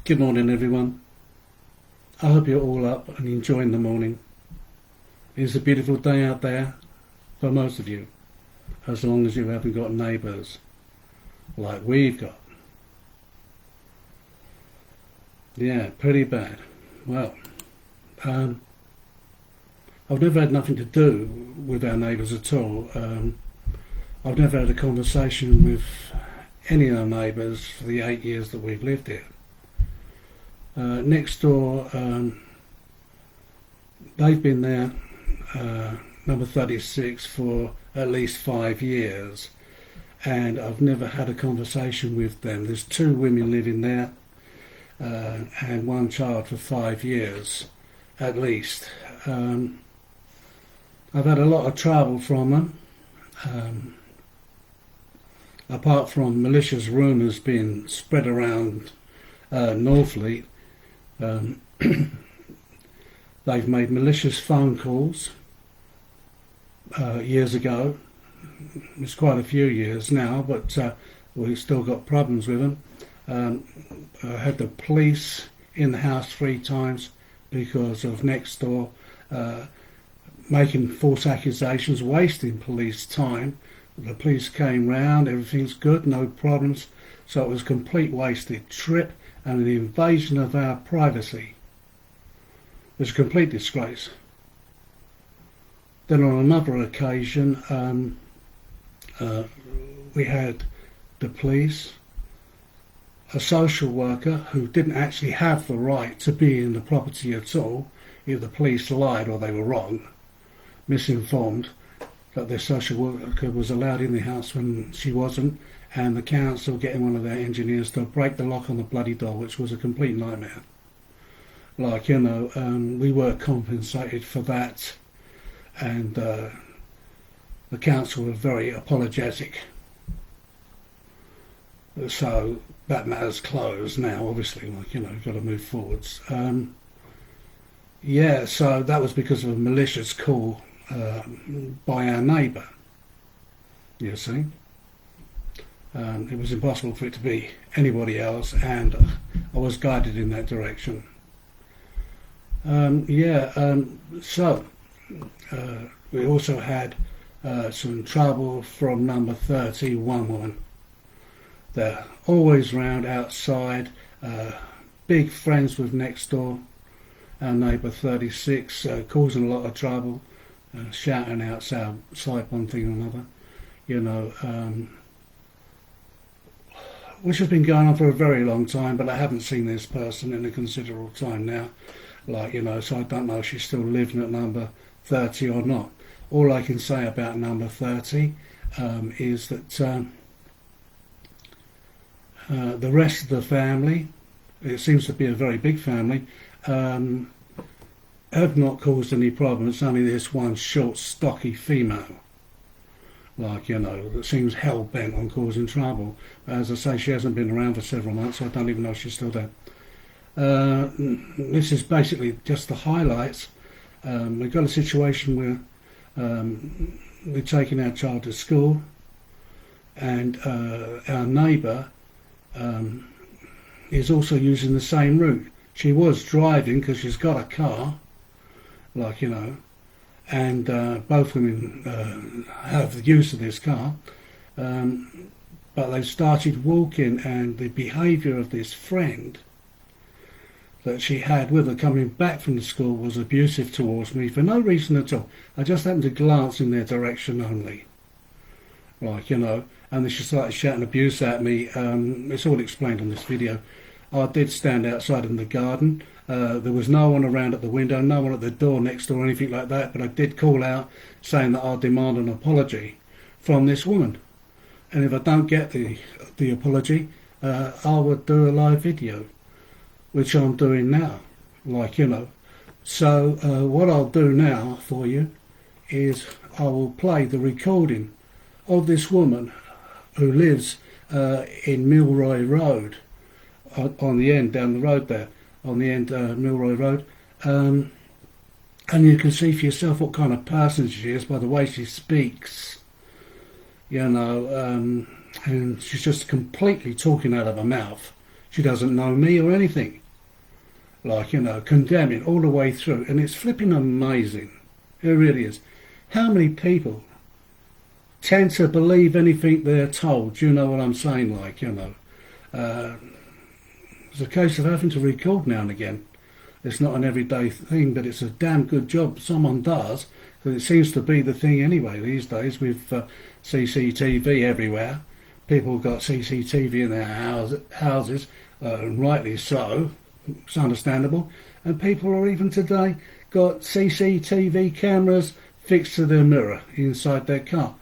Good morning, everyone. I hope you're all up and enjoying the morning. It's a beautiful day out there for most of you, as long as you haven't got neighbours like we've got. Yeah, pretty bad. Well, I've never had nothing to do with our neighbours at all. I've never had a conversation with any of our neighbours for the 8 years that we've lived here. Next door, they've been there, number 36, for at least 5 years, and I've never had a conversation with them. There's 2 women living there, and 1 child for 5 years, at least. I've had a lot of trouble from them, apart from malicious rumours being spread around Northleet. They've made malicious phone calls years ago. It's quite a few years now, but we've still got problems with them. I had the police in the house 3 times because of next door making false accusations, wasting police time. The police came round, everything's good, no problems. So it was a complete wasted trip and an invasion of our privacy. It was a complete disgrace. Then on another occasion, we had the police, a social worker who didn't actually have the right to be in the property at all. Either the police lied or they were wrong, misinformed, that the social worker was allowed in the house when she wasn't, and the council getting one of their engineers to break the lock on the bloody door, which was a complete nightmare. Like, you know, we were compensated for that, and the council were very apologetic. So that matter's closed now, obviously, like, you know, you've got to move forwards. Yeah, so that was because of a malicious call by our neighbour, you see. It was impossible for it to be anybody else, and I was guided in that direction. So we also had some trouble from number 30, 1 woman. They're always round outside, big friends with next door, our neighbour 36, causing a lot of trouble, shouting outside one thing or another, you know, which has been going on for a very long time, but I haven't seen this person in a considerable time now, like, you know, so I don't know if she's still living at number 30 or not. All I can say about number 30 is that the rest of the family, it seems to be a very big family, have not caused any problems. Only this one short, stocky female, like, you know, that seems hell-bent on causing trouble. As I say, she hasn't been around for several months, so I don't even know if she's still there. This is basically just the highlights. We've got a situation where we're taking our child to school, and our neighbour is also using the same route. She was driving because she's got a car, like, you know, and both women have the use of this car, but they've started walking, and the behaviour of this friend that she had with her coming back from the school was abusive towards me for no reason at all. I just happened to glance in their direction only, like, you know, and then she started shouting abuse at me. It's all explained on this video. I did stand outside in the garden. There was no one around at the window, no one at the door next door or anything like that, but I did call out saying that I'll demand an apology from this woman. And if I don't get the apology, I would do a live video, which I'm doing now, like, you know. So what I'll do now for you is I will play the recording of this woman who lives in Milroy Road, on the end, down the road there, on the end, Milroy Road, and you can see for yourself what kind of person she is by the way she speaks, you know, and she's just completely talking out of her mouth, She doesn't know me or anything. Like, you know, condemning all the way through. And it's flipping amazing. It really is. How many people tend to believe anything they're told? You know what I'm saying? Like, you know, it's a case of having to record now and again. It's not an everyday thing, but it's a damn good job someone does, because it seems to be the thing anyway these days with CCTV everywhere. People have got CCTV in their houses, rightly so, it's understandable, and people are even today got CCTV cameras fixed to their mirror inside their car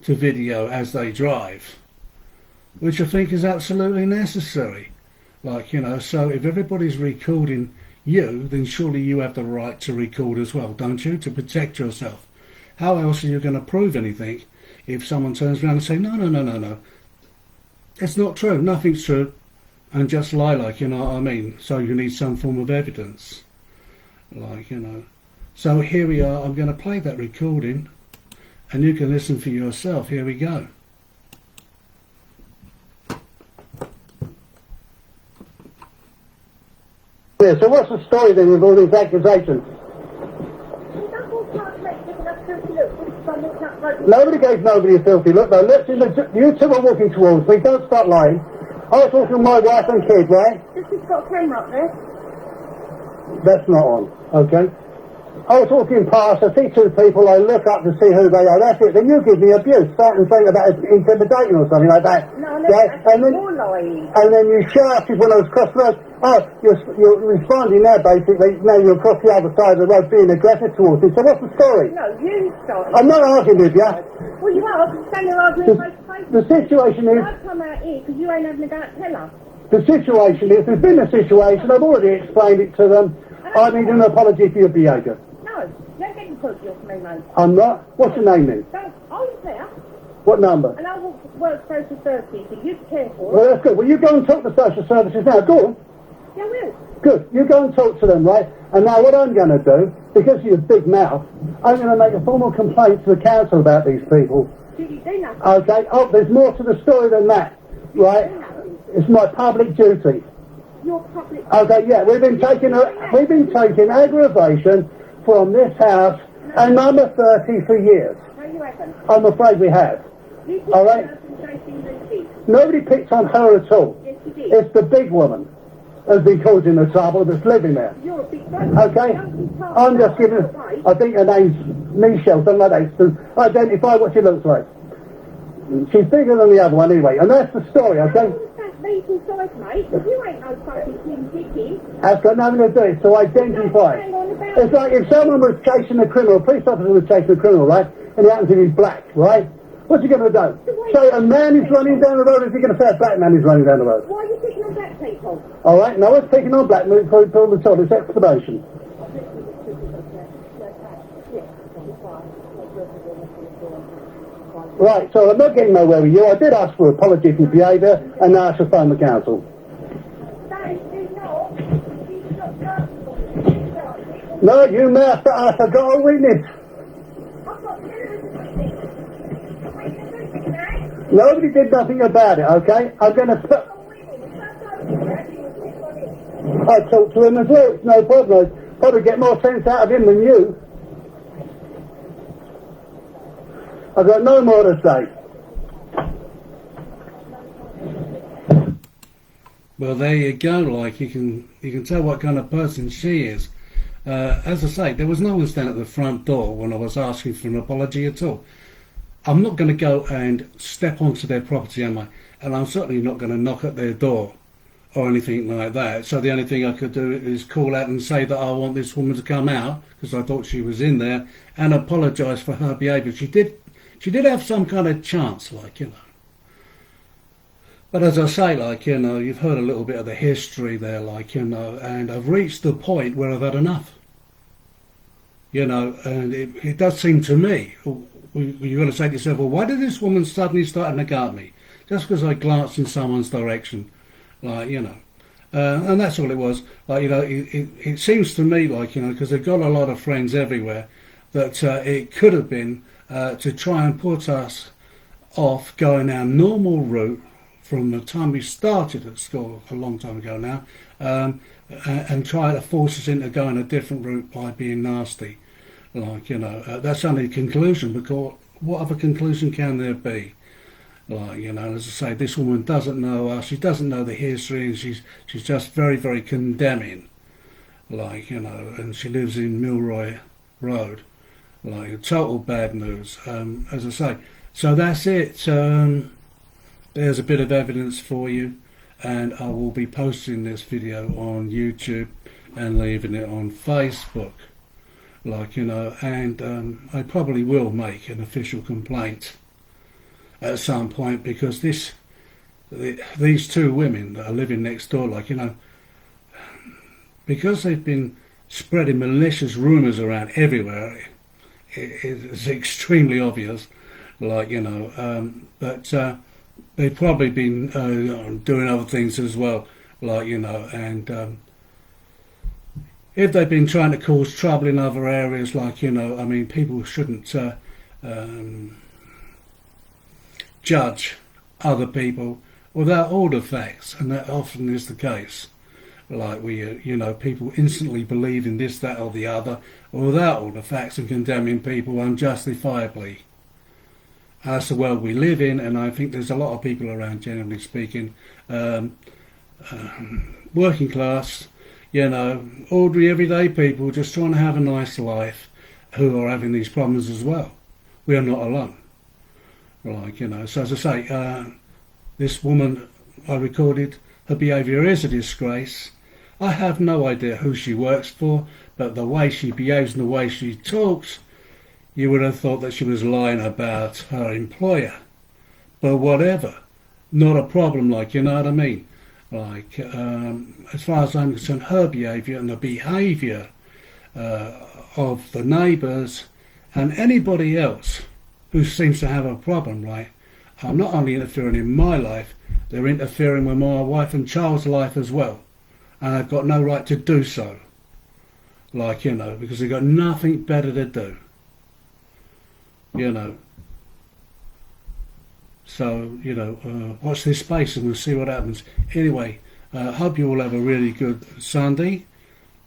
to video as they drive, which I think is absolutely necessary. Like, you know, so if everybody's recording you, then surely you have the right to record as well, don't you, to protect yourself? How else are you going to prove anything if someone turns around and say, no, it's not true, nothing's true, and just lie, like, you know what I mean? So you need some form of evidence, like, you know. So here we are. I'm going to play that recording and you can listen for yourself. Here we go. Yeah, so what's the story then with all these accusations? Nobody gave nobody a filthy look, though. Look, you two are walking towards me. Don't start lying. I was talking to my wife and kid, right? This has got a camera up there. That's not on, okay? I was walking past, I see two people, I look up to see who they are, that's it. Then you give me abuse, start and saying about intimidating or something like that. No, no, right? you're lying. And then you shouted when I was crossing the road. Oh, you're responding now, basically. Now you're across the other side of the road being aggressive towards me. So what's the story? No, you started. I'm not arguing with you. Well, you are. I can stand there arguing both places. The situation is... I've come out here because you ain't having a go at Teller. The situation is, there's been a situation, I've already explained it to them. I need an apology for your behaviour. No, don't get an apology off me, mate. I'm not? What's your name then? I'm there. What number? And I will work social services, so you be careful. Well, that's good. Well, you go and talk to social services now. Go on. Yeah, I will. Good. You go and talk to them, right? And now what I'm going to do, because of your big mouth, I'm going to make a formal complaint to the council about these people. Did you do nothing? Okay. Oh, there's more to the story than that, right? It's my public duty. Your public... Okay, yeah, we've been taking aggravation from this house and number 30 for years. No, you haven't. I'm afraid we have. You All right? Nobody picked on her at all. Yes, you did. It's the big woman who's been causing the trouble that's living there. You're a big brother. Okay? I'm just giving... I think her name's Michelle, something like that, to identify what she looks like. She's bigger than the other one anyway, and that's the story, okay? Legal size, mate. You ain't no fucking slim dicky. That's got nothing to do, it's to identify. It's like if someone was chasing a criminal, a police officer was chasing a criminal, right? And he happens to be black, right? What's he going to do? Say a man is running down the road, or is he going to say a black man is running down the road? Why are you picking on black people? Alright, no one's picking on black people at all, it's exclamation. Right, so I'm not getting nowhere with you. I did ask for apology for behaviour, and now I shall phone the council. No, you may have to ask. I've got a witness. Nobody did nothing about it, okay? I'm going to... I talked to him as well, it's no problem. I'd probably get more sense out of him than you. I've got no more to say. Well, there you go. Like, you can tell what kind of person she is. As I say, there was no one standing at the front door when I was asking for an apology at all. I'm not going to go and step onto their property, am I? And I'm certainly not going to knock at their door or anything like that. So the only thing I could do is call out and say that I want this woman to come out, because I thought she was in there, and apologise for her behaviour. She did have some kind of chance, like, you know. But as I say, like, you know, you've heard a little bit of the history there, like, you know, and I've reached the point where I've had enough. You know, and it does seem to me, you're going to say to yourself, well, why did this woman suddenly start to guard me? Just because I glanced in someone's direction, like, you know. And that's all it was. Like, you know, it seems to me, like, you know, because they've got a lot of friends everywhere, that it could have been to try and put us off going our normal route from the time we started at school a long time ago now, and try to force us into going a different route by being nasty. Like, you know, that's only a conclusion, because what other conclusion can there be? Like, you know, as I say, this woman doesn't know us, she doesn't know the history, and she's just very, very condemning. Like, you know, and she lives in Milroy Road. Like, total bad news, as I say. So that's it. There's a bit of evidence for you, and I will be posting this video on YouTube and leaving it on Facebook. Like, you know, and I probably will make an official complaint at some point, because these two women that are living next door, like, you know, because they've been spreading malicious rumours around everywhere, it's extremely obvious, like, you know, but they've probably been doing other things as well, like, you know, and if they've been trying to cause trouble in other areas, like, you know, I mean, people shouldn't judge other people without all the facts, and that often is the case. Like, you know, people instantly believe in this, that or the other, without all the facts, and condemning people unjustifiably. That's the world we live in, and I think there's a lot of people around, generally speaking, working class, you know, ordinary everyday people just trying to have a nice life, who are having these problems as well. We are not alone. Like, you know, so as I say, this woman I recorded, her behaviour is a disgrace. I have no idea who she works for, but the way she behaves and the way she talks, you would have thought that she was lying about her employer. But whatever, not a problem, like, you know what I mean? Like, as far as I'm concerned, her behaviour and the behaviour of the neighbours and anybody else who seems to have a problem, right, are not only interfering in my life, they're interfering with my wife and child's life as well. And I've got no right to do so. Like, you know, because they've got nothing better to do. You know. So, you know, watch this space and we'll see what happens. Anyway, hope you all have a really good Sunday.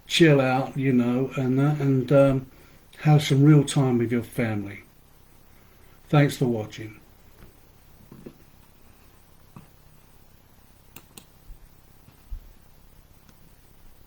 Chill out, you know, and have some real time with your family. Thanks for watching.